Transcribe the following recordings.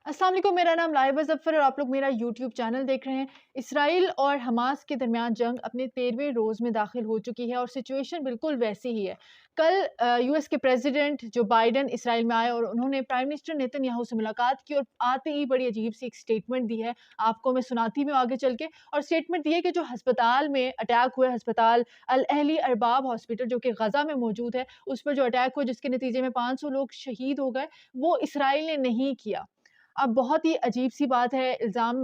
अस्सलाम वालेकुम, मेरा नाम लाहिबा ज़फ़र और आप लोग मेरा यूट्यूब चैनल देख रहे हैं। इसराइल और हमास के दरमियान जंग अपने 13वें रोज़ में दाखिल हो चुकी है और सिचुएशन बिल्कुल वैसी ही है। कल यूएस के प्रेसिडेंट जो बाइडेन इसराइल में आए और उन्होंने प्राइम मिनिस्टर नेतन्याहू से मुलाकात की और आते ही बड़ी अजीब-सी एक स्टेटमेंट दी है। आपको मैं सुनाती भी हूँ आगे चल के। और स्टेटमेंट दी है कि जो अस्पताल में अटैक हुआ है, अस्पताल अल अहली अरबाब हॉस्पिटल जो कि गज़ा में मौजूद है, उस पर जो अटैक हुआ जिसके नतीजे में 500 लोग शहीद हो गए, वो इसराइल ने नहीं किया। अब बहुत ही अजीब-सी बात है, इल्ज़ाम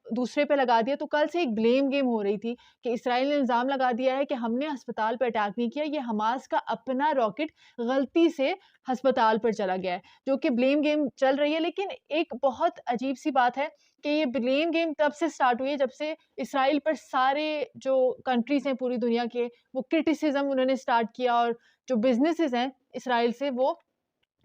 दूसरे पे लगा दिया। तो कल से एक ब्लेम गेम हो रही थी कि इसराइल ने इल्ज़ाम लगा दिया है कि हमने अस्पताल पे अटैक नहीं किया, ये हमास का अपना रॉकेट गलती से अस्पताल पर चला गया है, जो कि ब्लेम गेम चल रही है। लेकिन एक बहुत अजीब-सी बात है कि ये ब्लेम गेम तब से स्टार्ट हुई है जब से इसराइल पर सारे जो कंट्रीज़ हैं पूरी दुनिया के, वो क्रिटिसिज़्म उन्होंने स्टार्ट किया और जो बिज़नेसेज़ हैं इसराइल से वो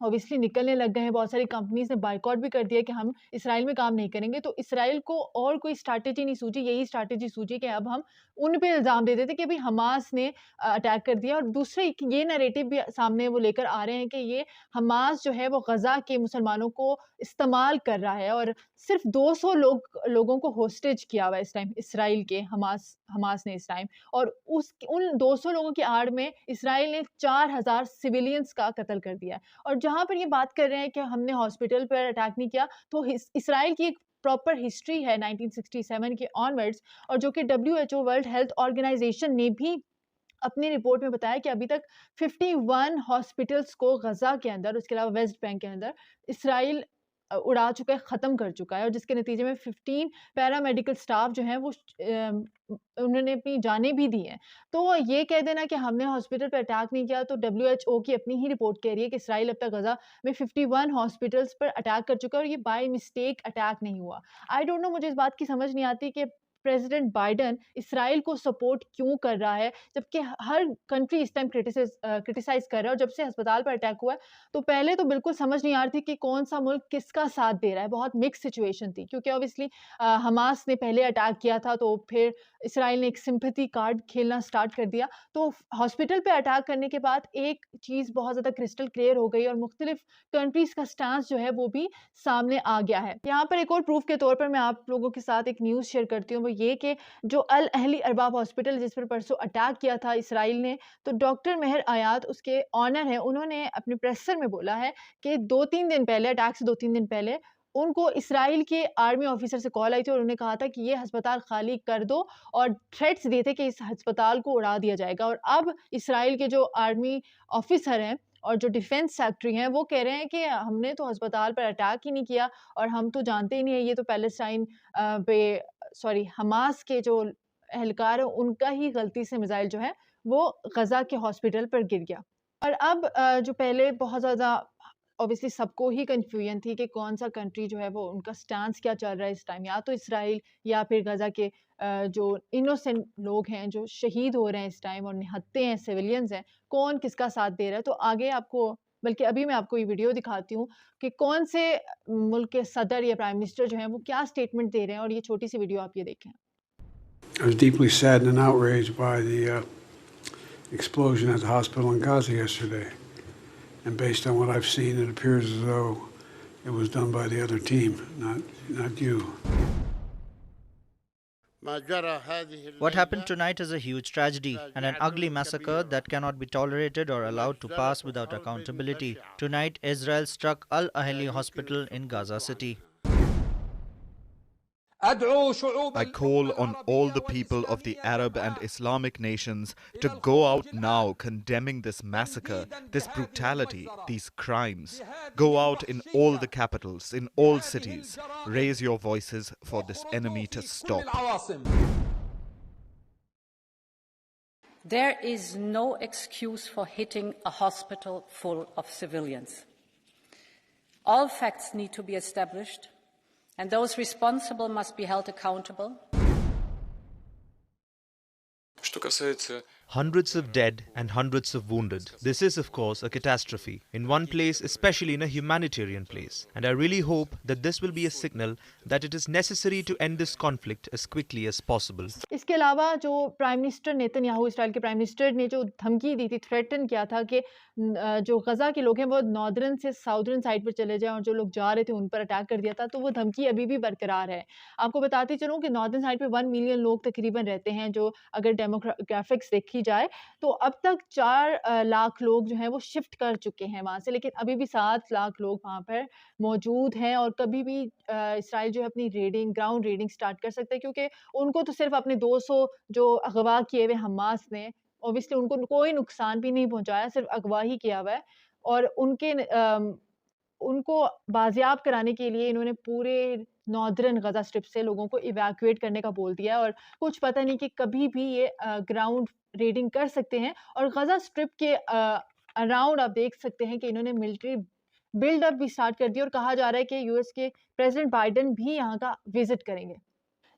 ऑब्वियसली निकलने लग गए हैं। बहुत सारी कंपनीज़ ने बायकॉट भी कर दिया कि हम इसराइल में काम नहीं करेंगे। तो इसराइल को और कोई स्ट्रैटेजी नहीं सूझी, यही स्ट्रैटेजी सूझी कि अब हम उन पे इल्ज़ाम दे देते कि भई हमास ने अटैक कर दिया। और दूसरा एक ये नैरेटिव भी सामने वो लेकर आ रहे हैं कि ये हमास जो है वो गज़ा के मुसलमानों को इस्तेमाल कर रहा है और सिर्फ़ 200 लोगों को होस्टेज किया हुआ है इस टाइम इसराइल के हमास हमास ने इस टाइम। और उन 200 लोगों की आड़ में इसराइल ने 4000 सिविलियंस का कत्ल कर दिया है। और जहाँ पर ये बात कर रहे हैं कि हमने हॉस्पिटल पर अटैक नहीं किया, तो इसराइल की एक प्रॉपर हिस्ट्री है 1967 के ऑनवर्ड्स। और जो कि डब्ल्यूएचओ वर्ल्ड हेल्थ ऑर्गेनाइजेशन ने भी अपनी रिपोर्ट में बताया कि अभी तक 51 हॉस्पिटल्स को गज़ा के अंदर, उसके अलावा वेस्ट बैंक के अंदर इसराइल उड़ा चुका है, ख़त्म कर चुका है। और जिसके नतीजे में 15 पैरामेडिकल स्टाफ जो हैं वो उन्होंने अपनी जानें भी दी हैं। तो ये कह देना कि हमने हॉस्पिटल पे अटैक नहीं किया, तो डब्ल्यूएचओ की अपनी ही रिपोर्ट कह रही है कि इसराइल अब तक गज़ा में 51 हॉस्पिटल्स पर अटैक कर चुका है और ये बाय मिस्टेक अटैक नहीं हुआ। आई डोंट नो, मुझे इस बात की समझ नहीं आती कि प्रेसिडेंट बाइडेन इसराइल को सपोर्ट क्यों कर रहा है, जबकि हर कंट्री इस टाइम क्रिटिसाइज़ कर रहा है। और जब से अस्पताल पर अटैक हुआ है, तो पहले तो बिल्कुल समझ नहीं आ रही थी कि कौन-सा मुल्क किसका साथ दे रहा है, बहुत मिक्स्ड सिचुएशन थी। क्योंकि ऑब्वियसली हमास ने पहले अटैक किया था, तो फिर इसराइल ने एक सिम्पैथी कार्ड खेलना स्टार्ट कर दिया। तो हॉस्पिटल पे अटैक करने के बाद एक चीज़ बहुत ज़्यादा क्रिस्टल क्लियर हो गई और मुख्तलिफ कंट्रीज़ का स्टांस जो है वो भी सामने आ गया है। यहाँ पर एक और प्रूफ़ के तौर पर मैं आप लोगों के साथ एक न्यूज़ शेयर करती हूँ, वो ये कि जो अल अहली अरबाब हॉस्पिटल जिस पर परसों अटैक किया था इसराइल ने, तो डॉक्टर मेहर आयात उसके ऑनर हैं, उन्होंने अपने प्रेसर में बोला है कि 2-3 दिन पहले, अटैक से 2-3 दिन पहले उनको इसराइल के आर्मी ऑफिसर से कॉल आई थी और उन्होंने कहा था कि ये अस्पताल खाली कर दो और थ्रेट्स दिए थे कि इस अस्पताल को उड़ा दिया जाएगा। और अब इसराइल के जो आर्मी ऑफिसर हैं और जो डिफेंस सेक्रेटरी हैं, वो कह रहे हैं कि हमने तो अस्पताल पर अटैक ही नहीं किया और हम तो जानते ही नहीं है, ये तो पैलेस्टाइन पे सॉरी हमास के जो एहलकार हैं उनका ही गलती से मिसाइल जो है वो गज़ा के हॉस्पिटल पर गिर गया। और अब जो पहले बहुत ज़्यादा ऑब्वियसली सबको ही कन्फ्यूजन थी कि कौन-सा कंट्री जो है वो उनका स्टांस क्या चल रहा है इस टाइम, या तो इसराइल या फिर गज़ा के जो इनोसेंट लोग हैं जो शहीद हो रहे हैं इस टाइम और निहत्ते हैं, सिविलियंस हैं, कौन किसका साथ दे रहा है। तो आगे आपको, बल्कि अभी मैं आपको ये वीडियो दिखाती हूँ कि कौन से मुल्क के सदर या प्राइम मिनिस्टर जो हैं वो क्या स्टेटमेंट दे रहे हैं। और ये छोटी-सी वीडियो आप ये देखें। I was deeply saddened and outraged by the explosion at the hospital in Gaza yesterday. And based on what I've seen, it appears as though it was done by the other team, not you. What happened tonight is a huge tragedy and an ugly massacre that cannot be tolerated or allowed to pass without accountability. Tonight, Israel struck Al Ahli Hospital in Gaza City. I call on all the people of the Arab and Islamic nations to go out now condemning this massacre, this brutality, these crimes. Go out in all the capitals, in all cities. Raise your voices for this enemy to stop. There is no excuse for hitting a hospital full of civilians. All facts need to be established, and those responsible must be held accountable. Что касается Hundreds of dead and hundreds of wounded. This is, of course, a catastrophe. In one place, especially in a humanitarian place. And I really hope that this will be a signal that it is necessary to end this conflict as quickly as possible. इसके अलावा जो prime minister Netanyahu, Israel के prime minister ने जो धमकी दी थी, threaten किया था कि जो गजा के लोग हैं वो नॉर्दर्न से साउदर्न साइड पर चले जाएं और जो लोग जा रहे थे उन पर अटैक कर दिया था, तो वो धमकी अभी भी बरकरार है। आपको बताती चलूं कि नॉर्दर्न साइड पे 1 मिलियन लोग तकरीबन रहते हैं, जो अगर डेमोग्राफिक्स देखी जाए तो अब तक 4 लाख लोग जो हैं वो शिफ्ट कर चुके हैं वहाँ से, लेकिन अभी भी 7 लाख लोग वहाँ पर मौजूद हैं और कभी भी इसराइल जो है अपनी रेडिंग, ग्राउंड रेडिंग स्टार्ट कर सकता है, क्योंकि उनको तो सिर्फ अपने 200 जो अगवा किए हुए हमास ने, ऑब्वियसली उनको कोई नुकसान भी नहीं पहुंचाया, सिर्फ अगवा ही किया हुआ है और उनको बाजियाब कराने के लिए इन्होंने पूरे नॉर्दर्न गजा स्ट्रिप से लोगों को इवैक्यूएट करने का बोल दिया है और कुछ पता नहीं कि कभी भी ये ग्राउंड रेडिंग कर सकते हैं। और गजा स्ट्रिप के अराउंड आप देख सकते हैं कि इन्होंने मिलिट्री बिल्डअप भी स्टार्ट कर दिया और कहा जा रहा है कि यूएस के प्रेसिडेंट बाइडेन भी यहाँ का विजिट करेंगे।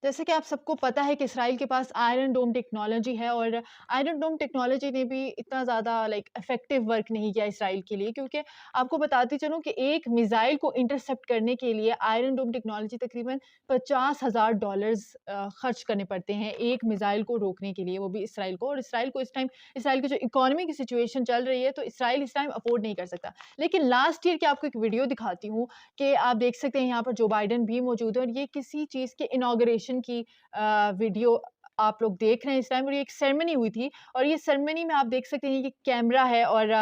जैसे कि आप सबको पता है कि इसराइल के पास आयरन डोम टेक्नोलॉजी है और आयरन डोम टेक्नोलॉजी ने भी इतना ज़्यादा इफ़ेक्टिव वर्क नहीं किया इसराइल के लिए, क्योंकि आपको बताती चलूँ कि एक मिसाइल को इंटरसेप्ट करने के लिए आयरन डोम टेक्नोलॉजी तकरीबन $50,000 खर्च करने पड़ते हैं एक मिसाइल को रोकने के लिए, वो भी इसराइल को। और इसराइल को इस टाइम, इसराइल की जो इकोनॉमी की सिचुएशन चल रही है, तो इसराइल इस टाइम अफोर्ड नहीं कर सकता। लेकिन लास्ट ईयर की आपको एक वीडियो दिखाती हूँ कि आप देख सकते हैं यहाँ पर जो बाइडेन भी मौजूद है और ये किसी चीज़ के इनॉग्रेशन की वीडियो आप लोग देख रहे हैं इस टाइम, और ये एक सेरेमनी हुई थी और ये सेरेमनी में आप देख सकते हैं कि कैमरा है और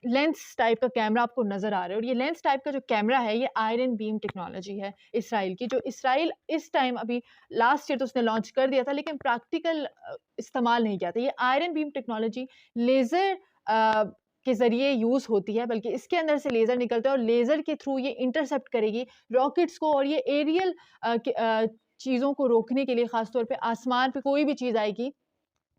लेंस टाइप का कैमरा आपको नज़र आ रहा है और ये लेंस टाइप का जो कैमरा है ये आयरन बीम टेक्नोलॉजी है इसराइल की, जो इसराइल इस टाइम अभी लास्ट ईयर तो उसने लॉन्च कर दिया था लेकिन प्रैक्टिकल इस्तेमाल नहीं किया था। ये आयरन बीम टेक्नोलॉजी लेज़र के ज़रिए यूज़ होती है, बल्कि इसके अंदर से लेज़र निकलता है और लेज़र के थ्रू ये इंटरसेप्ट करेगी रॉकेट्स को और ये एरियल चीज़ों को रोकने के लिए, ख़ास तौर पे आसमान पे कोई भी चीज़ आएगी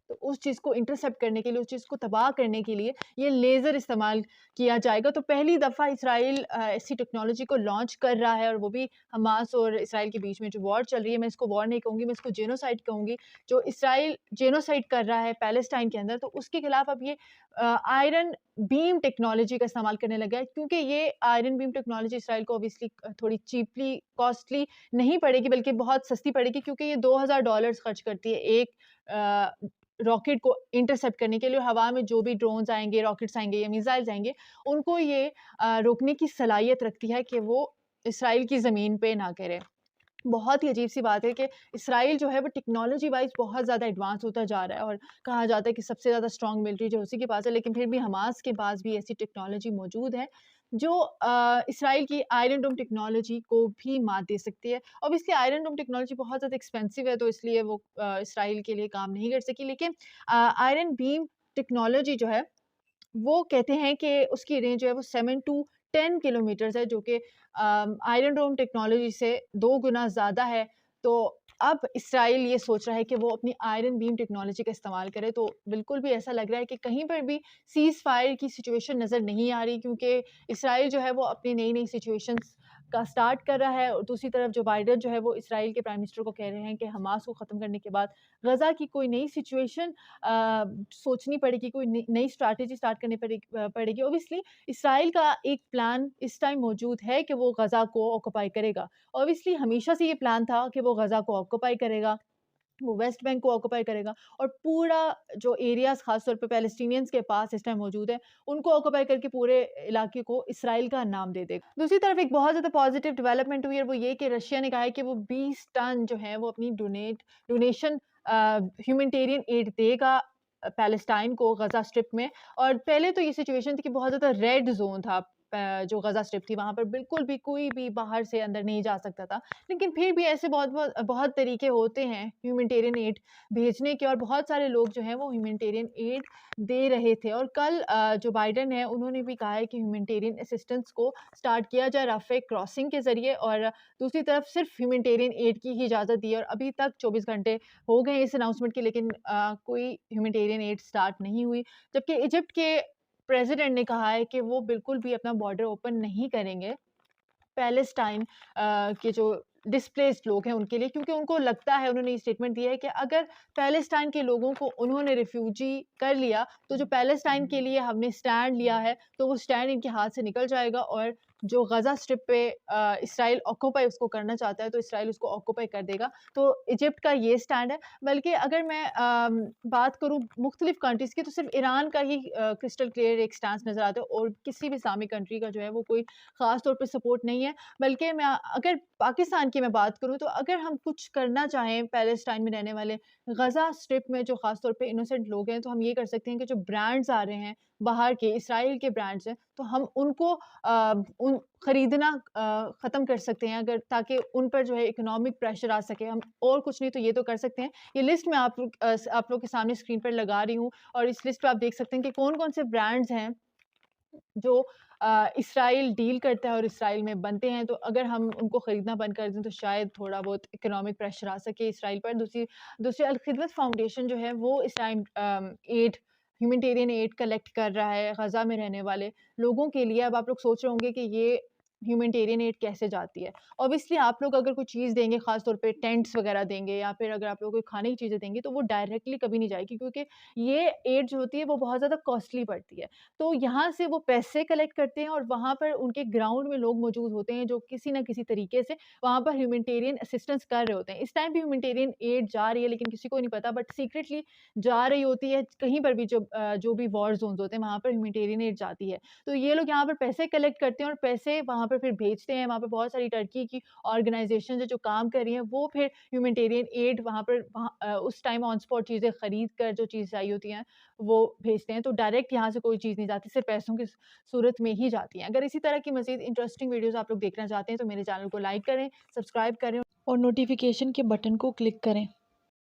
तो उस चीज़ को इंटरसेप्ट करने के लिए, उस चीज़ को तबाह करने के लिए ये लेज़र इस्तेमाल किया जाएगा। तो पहली दफ़ा इसराइल ऐसी टेक्नोलॉजी को लॉन्च कर रहा है और वो भी हमास और इसराइल के बीच में जो वॉर चल रही है, मैं इसको वॉर नहीं कहूँगी, मैं इसको जेनोसाइड कहूँगी। जो इसराइल जेनोसाइड कर रहा है पैलेस्टाइन के अंदर, तो उसके खिलाफ अब ये आयरन बीम टेक्नोलॉजी का इस्तेमाल करने लगा है, क्योंकि ये आयरन बीम टेक्नोलॉजी इसराइल को ऑब्वियसली थोड़ी चीपली, कॉस्टली नहीं पड़ेगी, बल्कि बहुत सस्ती पड़ेगी, क्योंकि ये $2000 खर्च करती है एक रॉकेट को इंटरसेप्ट करने के लिए। हवा में जो भी ड्रोन्स आएंगे, रॉकेट्स आएंगे या मिसाइल्स आएंगे, उनको ये रोकने की सलाहियत रखती है कि वो इसराइल की ज़मीन पे ना गिरे। बहुत ही अजीब सी बात है कि इसराइल जो है वो टेक्नोलॉजी वाइज बहुत ज़्यादा एडवांस होता जा रहा है और कहा जाता है कि सबसे ज़्यादा स्ट्रॉन्ग मिलिट्री जो उसी के पास है, लेकिन फिर भी हमास के पास भी ऐसी टेक्नोलॉजी मौजूद है जो इसराइल की आयरन डोम टेक्नोलॉजी को भी मात दे सकती है। ऑब्वियसली आयरन डोम टेक्नोलॉजी बहुत ज़्यादा एक्सपेंसिव है, तो इसलिए वो इसराइल के लिए काम नहीं कर सकी, लेकिन आयरन बीम टेक्नोलॉजी जो है वो कहते हैं कि उसकी रेंज जो है वो 7 टू 10 किलोमीटर्स है, जो कि आयरन डोम टेक्नोलॉजी से 2 गुना ज़्यादा है। तो अब इसराइल ये सोच रहा है कि वो अपनी आयरन बीम टेक्नोलॉजी का इस्तेमाल करे, तो बिल्कुल भी ऐसा लग रहा है कि कहीं पर भी सीज़ फायर की सिचुएशन नज़र नहीं आ रही, क्योंकि इसराइल जो है वो अपनी नई-नई सिचुएशंस का स्टार्ट कर रहा है। और दूसरी तरफ जो बाइडेन जो है वो इसराइल के प्राइम मिनिस्टर को कह रहे हैं कि हमास को ख़त्म करने के बाद गज़ा की कोई नई सिचुएशन सोचनी पड़ेगी, कोई नई स्ट्रैटेजी स्टार्ट करनी पड़ेगी। ऑब्वियसली इसराइल का एक प्लान इस टाइम मौजूद है कि वो गज़ा को ऑक्यूपाई करेगा। ऑब्वियसली हमेशा से ये प्लान था कि वो गज़ा को ऑक्यूपाई करेगा, वो वेस्ट बैंक को ऑक्यूपाई करेगा और पूरा जो एरियाज़ ख़ास तौर पे पैलेस्टीनियंस के पास इस टाइम मौजूद है, उनको ऑक्यूपाई करके पूरे इलाके को इसराइल का नाम दे देगा। दूसरी तरफ एक बहुत ज़्यादा पॉजिटिव डेवलपमेंट हुई है, वो ये कि रशिया ने कहा है कि वो 20 टन जो है वो अपनी डोनेशन ह्यूमैनिटेरियन एड देगा पैलेस्टाइन को गज़ा स्ट्रिप में। और पहले तो ये सिचुएशन थी कि बहुत ज़्यादा रेड ज़ोन था, जो गज़ा स्ट्रिप थी वहाँ पर बिल्कुल भी कोई भी बाहर से अंदर नहीं जा सकता था, लेकिन फिर भी ऐसे बहुत तरीके होते हैं ह्यूमैनिटेरियन एड भेजने के और बहुत सारे लोग जो हैं वो ह्यूमैनिटेरियन एड दे रहे थे। और कल जो बाइडेन है उन्होंने भी कहा है कि ह्यूमैनिटेरियन असिस्टेंस को स्टार्ट किया जाए राफे क्रॉसिंग के ज़रिए, और दूसरी तरफ सिर्फ ह्यूमैनिटेरियन एड की ही इजाज़त दी है। और अभी तक 24 घंटे हो गए इस अनाउंसमेंट के, लेकिन कोई ह्यूमैनिटेरियन एड स्टार्ट नहीं हुई। जबकि इजिप्ट के प्रेसिडेंट ने कहा है कि वो बिल्कुल भी अपना बॉर्डर ओपन नहीं करेंगे पैलेस्टाइन के जो डिस्प्लेस्ड लोग हैं उनके लिए, क्योंकि उनको लगता है, उन्होंने ये स्टेटमेंट दिया है कि अगर पैलेस्टाइन के लोगों को उन्होंने रिफ्यूजी कर लिया तो जो पैलेस्टाइन के लिए हमने स्टैंड लिया है तो वो स्टैंड इनके हाथ से निकल जाएगा, और जो गज़ा स्ट्रिप पे इसराइल ऑक्यूपाई उसको करना चाहता है तो इसराइल उसको ऑक्यूपाई कर देगा। तो इजिप्ट का ये स्टैंड है। बल्कि अगर मैं बात करूँ मुख्तलिफ कंट्रीज़ की, तो सिर्फ ईरान का ही क्रिस्टल क्लियर एक स्टांस नज़र आता है, और किसी भी इस्लामिक कंट्री का जो है वो कोई ख़ास तौर पे सपोर्ट नहीं है। बल्कि मैं अगर पाकिस्तान की मैं बात करूँ, तो अगर हम कुछ करना चाहें पैलेस्टाइन में रहने वाले गज़ा स्ट्रिप में जो ख़ास तौर पे इनोसेंट लोग हैं, तो हम ये कर सकते हैं कि जो ब्रांड्स आ रहे हैं बाहर के, इसराइल के ब्रांड्स हैं, तो हम उनको उन खरीदना ख़त्म कर सकते हैं, अगर ताकि उन पर जो है इकोनॉमिक प्रेशर आ सके। हम और कुछ नहीं तो ये तो कर सकते हैं। ये लिस्ट मैं आप लोग के सामने स्क्रीन पर लगा रही हूँ, और इस लिस्ट पे आप देख सकते हैं कि कौन-कौन से ब्रांड्स हैं जो इसराइल डील करता है और इसराइल में बनते हैं। तो अगर हम उनको ख़रीदना बंद कर दें तो शायद थोड़ा बहुत इकोनॉमिक प्रेशर आ सके इसराइल पर। दूसरी अल खिदमत फाउंडेशन जो है वो इस टाइम ह्यूमैनिटेरियन एड कलेक्ट कर रहा है गज़ा में रहने वाले लोगों के लिए। अब आप लोग सोच रहे होंगे कि ये ह्यूमैनिटेरियन एड कैसे जाती है। ऑब्वियसली आप लोग अगर कोई चीज़ देंगे, ख़ास तौर पे टेंट्स वगैरह देंगे, या फिर अगर आप लोग कोई खाने की चीज़ें देंगे, तो वो डायरेक्टली कभी नहीं जाएगी, क्योंकि ये एड जो होती है वो बहुत ज़्यादा कॉस्टली पड़ती है। तो यहाँ से वो पैसे कलेक्ट करते हैं, और वहाँ पर उनके ग्राउंड में लोग मौजूद होते हैं जो किसी न किसी तरीके से वहाँ पर ह्यूमैनिटेरियन असिस्टेंस कर रहे होते हैं। इस टाइम भी ह्यूमैनिटेरियन एड जा रही है, लेकिन किसी को नहीं पता, बट सीक्रेटली जा रही होती है। कहीं पर भी जो भी वॉर ज़ोन्स होते हैं वहाँ पर ह्यूमैनिटेरियन एड जाती है। तो ये लोग यहाँ पर पैसे कलेक्ट करते हैं और पैसे वहाँ पर फिर भेजते हैं। वहाँ पे बहुत सारी टर्की की ऑर्गेनाइजेशन है जो काम कर रही हैं, वो फिर ह्यूमैनिटेरियन एड उस टाइम ऑन स्पॉट चीज़ें खरीद कर जो चीज़ चाहिए होती हैं वो भेजते हैं। तो डायरेक्ट यहाँ से कोई चीज़ नहीं जाती, सिर्फ पैसों की सूरत में ही जाती हैं। अगर इसी तरह की मज़ीद इंटरेस्टिंग वीडियोज़ आप लोग देखना चाहते हैं तो मेरे चैनल को लाइक करें, सब्सक्राइब करें और नोटिफिकेशन के बटन को क्लिक करें।